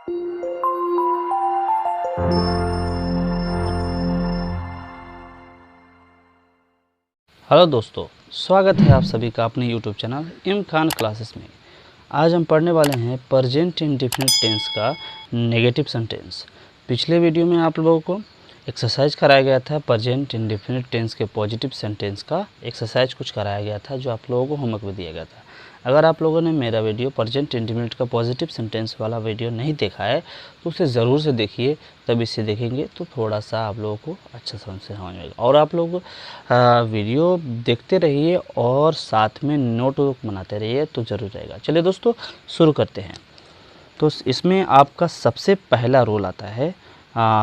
Hello दोस्तों, स्वागत है आप सभी का अपने YouTube चैनल इम खान क्लासेस में। आज हम पढ़ने वाले हैं प्रेजेंट इंडेफिनिट टेंस का नेगेटिव सेंटेंस। पिछले वीडियो में आप लोगों को एक्सरसाइज कराया गया था, प्रेजेंट इंडेफिनिट टेंस के पॉजिटिव सेंटेंस का एक्सरसाइज कुछ कराया गया था जो आप लोगों को होमवर्क में दिया गया था। अगर आप लोगों ने मेरा वीडियो प्रेजेंट इंडेफिनिट का पॉजिटिव सेंटेंस वाला वीडियो नहीं देखा है तो उसे ज़रूर से देखिए, तब इसे देखेंगे तो थोड़ा सा आप लोगों को अच्छा समझ में आएगा। और आप लोग वीडियो देखते रहिए और साथ में नोट बनाते रहिए तो ज़रूर रहेगा। चलिए दोस्तों, शुरू करते हैं। तो इसमें आपका सबसे पहला रूल आता है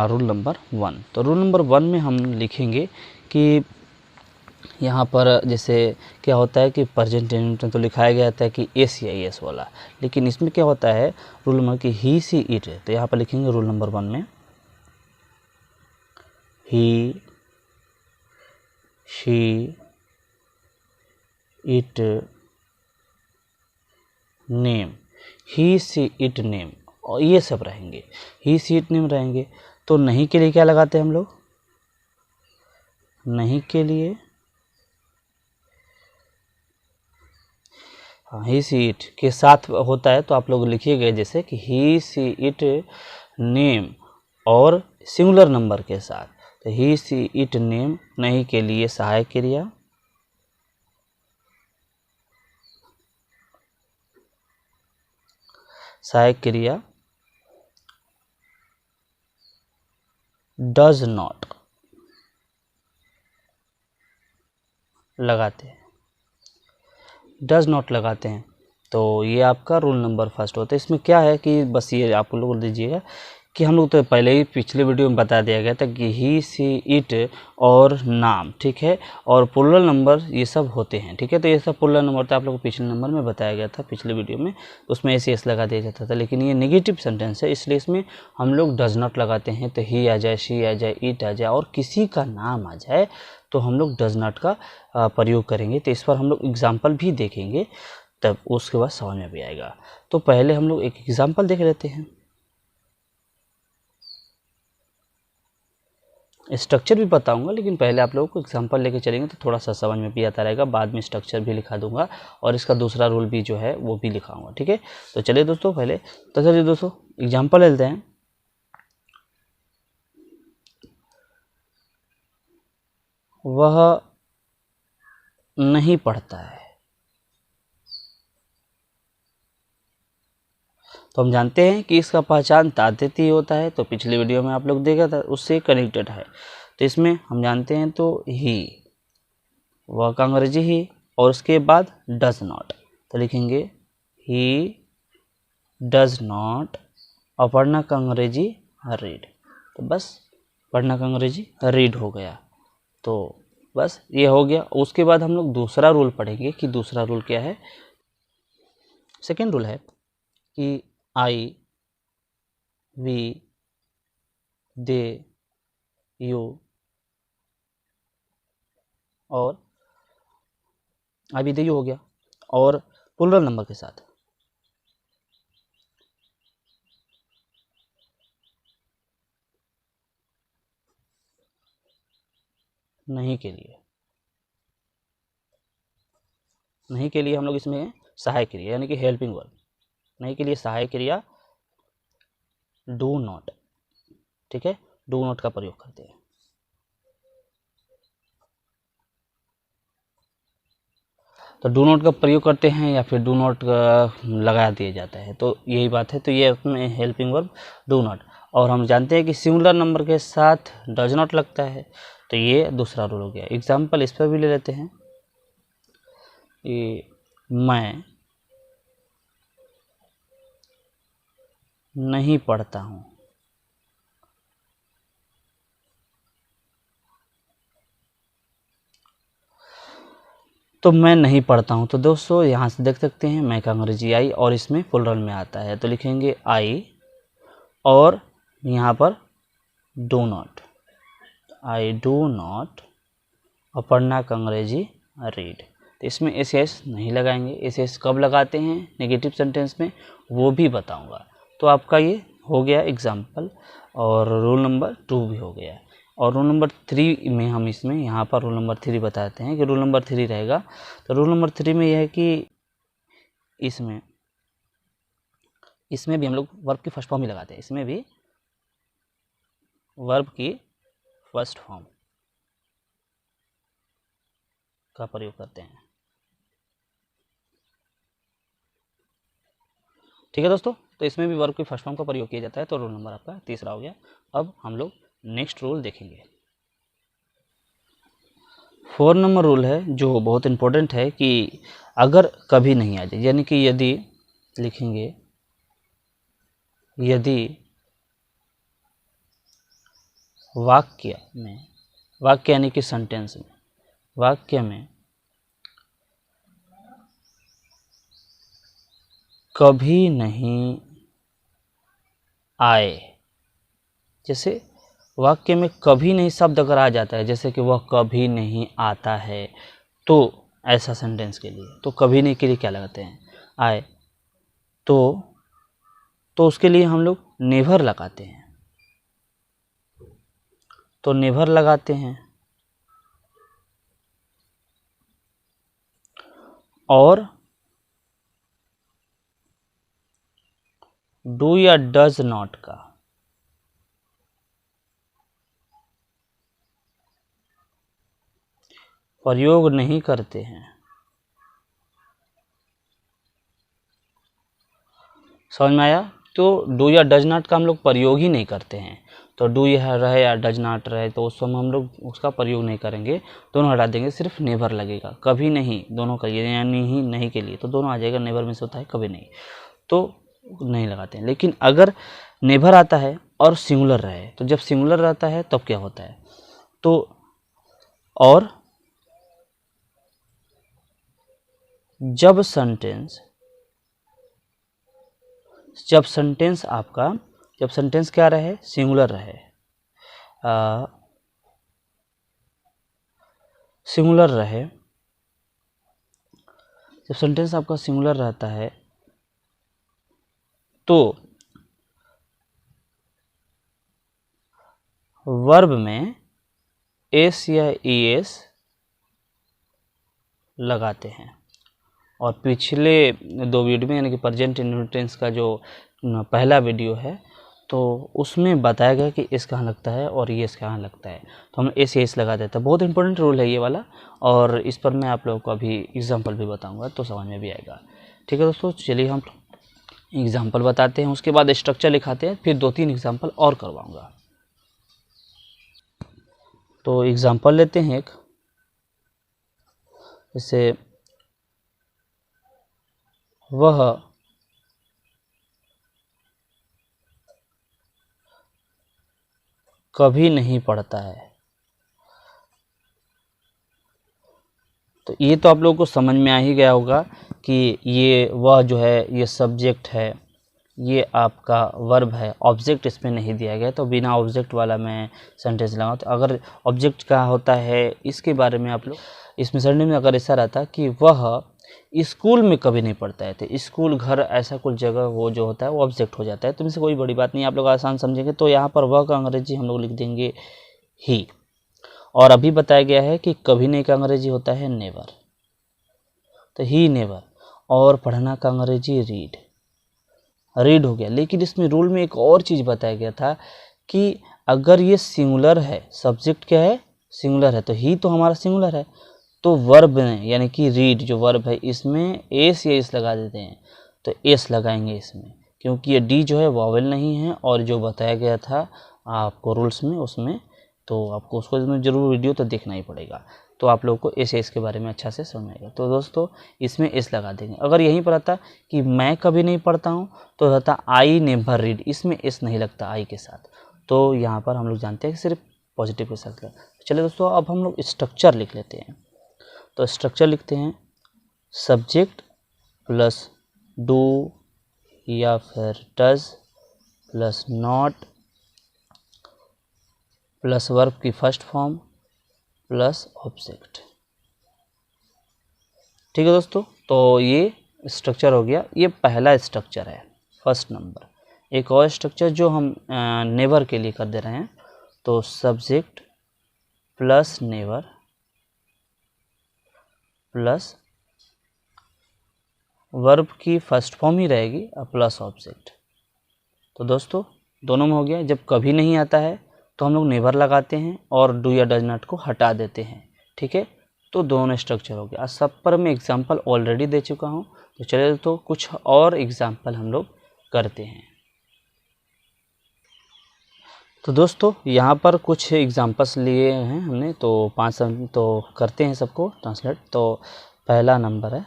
रूल नंबर 1। तो रूल नंबर 1 में हम लिखेंगे कि यहाँ पर जैसे क्या होता है कि प्रेजेंट इंडेफिनिट तो लिखाया गया था कि एस या एस वाला, लेकिन इसमें क्या होता है रूल नंबर कि ही सी इट। तो यहाँ पर लिखेंगे रूल नंबर 1 में he she it name, he she it name, और ये सब रहेंगे, ही सी इट नेम रहेंगे। तो नहीं के लिए क्या लगाते हैं हम लोग? नहीं के लिए ही सी इट के साथ होता है तो आप लोग लिखिएगा जैसे कि ही सी इट नेम और सिंगुलर नंबर के साथ। तो ही सी इट नेम नहीं के लिए सहायक क्रिया, सहायक क्रिया डज नॉट लगाते हैं, डज नॉट लगाते हैं। तो ये आपका रूल नंबर फर्स्ट होता है। इसमें क्या है कि बस ये आप लोग दीजिएगा कि हम लोग तो पहले ही पिछले वीडियो में बता दिया गया था कि ही सी इट और नाम, ठीक है, और प्लूरल नंबर ये सब होते हैं, ठीक है। तो ये सब प्लूरल नंबर था, आप लोग को पिछले नंबर में बताया गया था, पिछले वीडियो में, उसमें ऐसे एस लगा दिया जाता था। लेकिन ये नेगेटिव सेंटेंस है, इसलिए इसमें हम लोग डज नॉट लगाते हैं। तो ही आ जाए, शी आ जाए, इट आ जाए और किसी का नाम आ जाए तो हम लोग डज नॉट का प्रयोग करेंगे। तो इस पर हम लोग एग्जाम्पल भी देखेंगे, तब उसके बाद समझ में भी आएगा। तो पहले हम लोग एक एग्जाम्पल देख लेते हैं। स्ट्रक्चर भी बताऊंगा, लेकिन पहले आप लोगों को एग्जांपल लेके चलेंगे तो थोड़ा सा समझ में भी आता रहेगा। बाद में स्ट्रक्चर भी लिखा दूंगा और इसका दूसरा रूल भी जो है वो भी लिखाऊंगा, ठीक है। तो चलिए दोस्तों, पहले तो चलिए दोस्तों एग्जांपल लेते हैं। वह नहीं पढ़ता है। तो हम जानते हैं कि इसका पहचान तातिथ्य होता है, तो पिछले वीडियो में आप लोग देखा था, उससे कनेक्टेड है। तो इसमें हम जानते हैं तो ही, वह का अंग्रेजी ही, और उसके बाद डज नॉट। तो लिखेंगे ही डज नॉट, और पढ़ना का अंग्रेजी रीड। तो बस पढ़ना का अंग्रेजी रीड हो गया। तो बस ये हो गया। उसके बाद हम लोग दूसरा रूल पढ़ेंगे कि दूसरा रूल क्या है। सेकेंड रूल है कि आई, वी, दे, यू और आई, वी, दे, यू हो गया, और प्लूरल नंबर के साथ। नहीं के लिए, नहीं के लिए हम लोग इसमें सहायक क्रिया यानी कि हेल्पिंग वर्ब, नहीं के लिए सहायक क्रिया डू नॉट, ठीक है, डू नॉट का प्रयोग करते हैं। तो डू नॉट का प्रयोग करते हैं या फिर डू नॉट लगा दिया जाता है, तो यही बात है। तो ये अपने हेल्पिंग वर्ब डू नॉट, और हम जानते हैं कि सिंगुलर नंबर के साथ डज नॉट लगता है। तो ये दूसरा रूल हो गया। एग्जाम्पल इस पर भी ले लेते हैं। ये मैं नहीं पढ़ता हूँ। तो मैं नहीं पढ़ता हूँ। तो दोस्तों यहाँ से देख सकते हैं मैं का अंग्रेजी आई और इसमें प्लूरल में आता है, तो लिखेंगे आई और यहाँ पर do not, I do not, और पढ़ना का अंग्रेजी रीड। तो इसमें एस एस नहीं लगाएंगे। एस एस कब लगाते हैं नेगेटिव सेंटेंस में वो भी बताऊंगा। तो आपका ये हो गया एग्जाम्पल, और रूल नंबर 2 भी हो गया। और रूल नंबर 3 में हम इसमें यहाँ पर रूल नंबर 3 बताते हैं कि रूल नंबर 3 रहेगा। तो रूल नंबर 3 में यह है कि इसमें भी हम लोग वर्ब की फर्स्ट फॉर्म ही लगाते हैं, इसमें भी वर्ब की फर्स्ट फॉर्म का प्रयोग करते हैं। ठीक है दोस्तों, तो इसमें भी वर्ब की फर्स्ट फॉर्म का प्रयोग किया जाता है। तो रूल नंबर आपका 3 हो गया। अब हम लोग नेक्स्ट रूल देखेंगे। 4 नंबर रूल है जो बहुत इम्पोर्टेंट है कि अगर कभी नहीं आ जाए, यानी कि यदि लिखेंगे, यदि वाक्य यानी कि सेंटेंस में, वाक्य में कभी नहीं आए, जैसे वाक्य में कभी नहीं शब्द अगर आ जाता है, जैसे कि वह कभी नहीं आता है, तो ऐसा सेंटेंस के लिए तो कभी नहीं के लिए क्या लगाते हैं, आए, तो उसके लिए हम लोग नेवर लगाते हैं। तो नेवर लगाते हैं, और डू या डज नॉट का प्रयोग नहीं करते हैं। समझ में आया? तो डू या डज नॉट का हम लोग प्रयोग ही नहीं करते हैं। तो डू या रहे या डज नॉट रहे तो उस समय हम लोग उसका प्रयोग नहीं करेंगे, दोनों हटा देंगे, सिर्फ नेवर लगेगा। कभी नहीं दोनों का, यानी ही नहीं के लिए तो दोनों आ जाएगा। नेवर में से होता है कभी नहीं, तो नहीं लगाते हैं। लेकिन अगर नेवर आता है और सिंगुलर रहे, तो जब सिंगुलर रहता है तब क्या होता है, तो और जब सेंटेंस क्या रहे, सिंगुलर रहे, जब सेंटेंस आपका सिंगुलर रहता है तो वर्ब में एस या ईएस लगाते हैं। और पिछले 2 वीडियो में, यानी कि प्रेजेंट इंडेफिनिट टेंस का जो पहला वीडियो है, तो उसमें बताया गया कि एस कहाँ लगता है और ये कहाँ लगता है, तो हम एस लगा देते हैं। बहुत इंपॉर्टेंट रूल है ये वाला, और इस पर मैं आप लोगों को अभी एग्जांपल भी बताऊंगा तो समझ में भी आएगा। ठीक है दोस्तों, चलिए हम एग्जांपल बताते हैं, उसके बाद स्ट्रक्चर लिखाते हैं, फिर 2-3 एग्जांपल और करवाऊंगा। तो एग्जांपल लेते हैं एक, जैसे वह कभी नहीं पढ़ता है। तो ये तो आप लोगों को समझ में आ ही गया होगा कि ये वह जो है ये सब्जेक्ट है, ये आपका वर्ब है, ऑब्जेक्ट इसमें नहीं दिया गया, तो बिना ऑब्जेक्ट वाला मैं सेंटेंस लगाऊँ। तो अगर ऑब्जेक्ट का होता है इसके बारे में आप लोग, इसमें सेंटेंस में अगर ऐसा रहता कि वह स्कूल में कभी नहीं पढ़ता है, तो स्कूल, घर, ऐसा कुछ जगह वो जो होता है वो ऑब्जेक्ट हो जाता है। तो इनसे कोई बड़ी बात नहीं, आप लोग आसान समझेंगे। तो यहाँ पर वह का अंग्रेजी हम लोग लिख देंगे ही, और अभी बताया गया है कि कभी नहीं का अंग्रेजी होता है नेवर, तो ही नेवर। और पढ़ना का अंग्रेजी रीड हो गया। लेकिन इसमें रूल में एक और चीज़ बताया गया था कि अगर ये सिंगुलर है, सब्जेक्ट क्या है, सिंगुलर है, तो ही तो हमारा सिंगुलर है, तो वर्ब में यानी कि रीड जो वर्ब है इसमें एस या एस लगा देते हैं। तो एस लगाएंगे इसमें, क्योंकि ये डी जो है वॉवेल नहीं है, और जो बताया गया था आपको रूल्स में उसमें, तो आपको उसको जरूर वीडियो तो देखना ही पड़ेगा, तो आप लोगों को एस के बारे में अच्छा से समझ आएगा। तो दोस्तों इसमें एस लगा देंगे। अगर यहीं पर आता कि मैं कभी नहीं पढ़ता हूँ, तो रहता आई नेवर रीड, इसमें एस नहीं लगता आई के साथ, तो यहाँ पर हम लोग जानते हैं कि सिर्फ पॉजिटिव के साथ लगता। चलिए दोस्तों, अब हम लोग स्ट्रक्चर लिख लेते हैं। तो स्ट्रक्चर लिखते हैं, सब्जेक्ट प्लस डू या फिर does plus not plus verb की फर्स्ट फॉर्म प्लस ऑब्जेक्ट। ठीक है दोस्तों, तो ये स्ट्रक्चर हो गया। ये पहला स्ट्रक्चर है, फर्स्ट नंबर। एक और स्ट्रक्चर जो हम नेवर के लिए कर दे रहे हैं, तो subject plus never plus verb की फर्स्ट फॉर्म ही रहेगी और प्लस ऑब्जेक्ट। तो दोस्तों दोनों में हो गया। जब कभी नहीं आता है तो हम लोग नेवर लगाते हैं और डू या डज नॉट को हटा देते हैं, ठीक है। तो दोनों स्ट्रक्चर हो गया। सब पर मैं एग्जांपल ऑलरेडी दे चुका हूँ, तो चलिए तो कुछ और एग्जांपल हम लोग करते हैं। तो दोस्तों यहाँ पर कुछ एग्जांपल्स लिए हैं हमने, तो 5 तो करते हैं सबको ट्रांसलेट। तो पहला नंबर है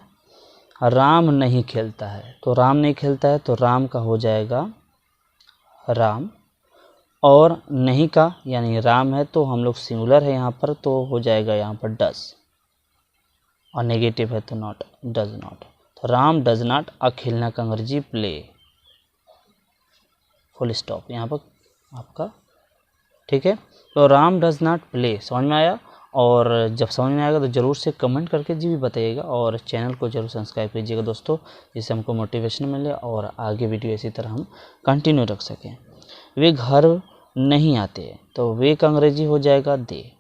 राम नहीं खेलता है। तो राम नहीं खेलता है तो राम का हो जाएगा राम, और नहीं का यानी राम है तो हम लोग सिंगुलर है यहाँ पर, तो हो जाएगा यहाँ पर डज, और नेगेटिव है तो नॉट, डज नॉट। तो राम डज नॉट अ खेलना का अंग्रेजी प्ले, फुल स्टॉप यहाँ पर आपका, ठीक है। तो राम डज नॉट प्ले समझ में आया, और जब समझ में आएगा तो ज़रूर से कमेंट करके जी भी बताइएगा, और चैनल को जरूर सब्सक्राइब कीजिएगा दोस्तों, जिससे हमको मोटिवेशन मिले और आगे वीडियो इसी तरह हम कंटिन्यू रख सकें। वे घर नहीं आते, तो वे का अंग्रेजी हो जाएगा दे,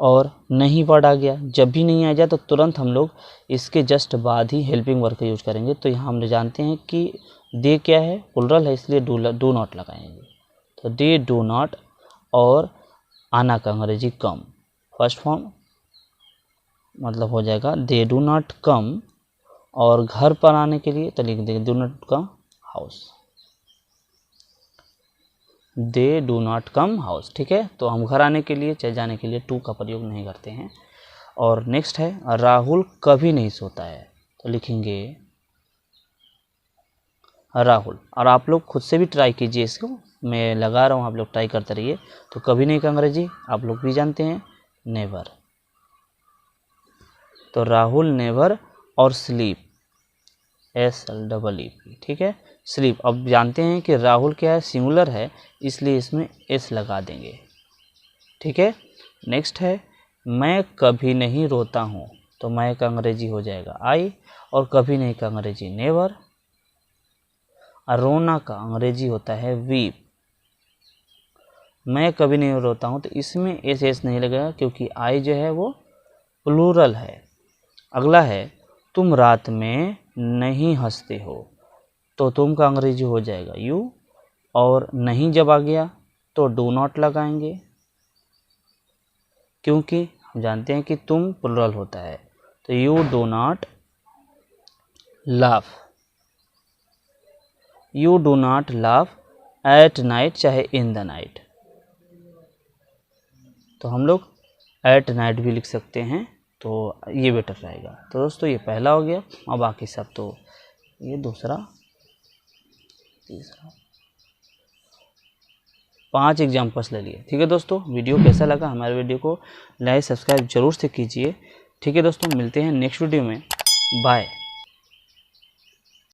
और नहीं वर्ड आ गया। जब भी नहीं आ जाए तो तुरंत हम लोग इसके जस्ट बाद ही हेल्पिंग वर्ब का यूज करेंगे। तो यहाँ हम जानते हैं कि दे क्या है, प्लुरल है, इसलिए डू नॉट लगाएंगे। तो दे डू नॉट, और आना का अंग्रेजी कम, फर्स्ट फॉर्म मतलब हो जाएगा दे डू नॉट कम, और घर पर आने के लिए तो लिख देंगे do not come house, they do not come house, ठीक है। तो हम घर आने के लिए चाहे जाने के लिए टू का प्रयोग नहीं करते हैं। और नेक्स्ट है राहुल कभी नहीं सोता है, तो लिखेंगे राहुल। और आप लोग खुद से भी ट्राई कीजिए, इसको मैं लगा रहा हूँ, आप लोग ट्राई करते रहिए। तो कभी नहीं का अंग्रेजी आप लोग भी जानते हैं नेवर, तो राहुल नेवर, और स्लीप SLEEP, ठीक है, स्लीप। अब जानते हैं कि राहुल क्या है, सिंगुलर है, इसलिए इसमें S लगा देंगे, ठीक है। नेक्स्ट है मैं कभी नहीं रोता हूँ, तो मैं का अंग्रेजी हो जाएगा आई, और कभी नहीं का अंग्रेजी नेवर, और रोना का अंग्रेजी होता है वीप। मैं कभी नहीं रोता हूँ तो इसमें S नहीं लगेगा, क्योंकि आई जो है वो प्लूरल है। अगला है तुम रात में नहीं हंसते हो, तो तुम का अंग्रेजी हो जाएगा यू, और नहीं जब आ गया तो डू नॉट लगाएंगे, क्योंकि हम जानते हैं कि तुम प्लुरल होता है। तो you do not laugh, you do not laugh at night, चाहे इन द नाइट, तो हम लोग एट नाइट भी लिख सकते हैं, तो ये बेटर रहेगा। तो दोस्तों ये पहला हो गया, और बाकी सब तो ये दूसरा तीसरा 5 एग्जाम्पल्स ले लिए, ठीक है दोस्तों। वीडियो कैसा लगा, हमारे वीडियो को लाइक सब्सक्राइब जरूर से कीजिए, ठीक है दोस्तों। मिलते हैं नेक्स्ट वीडियो में, बाय।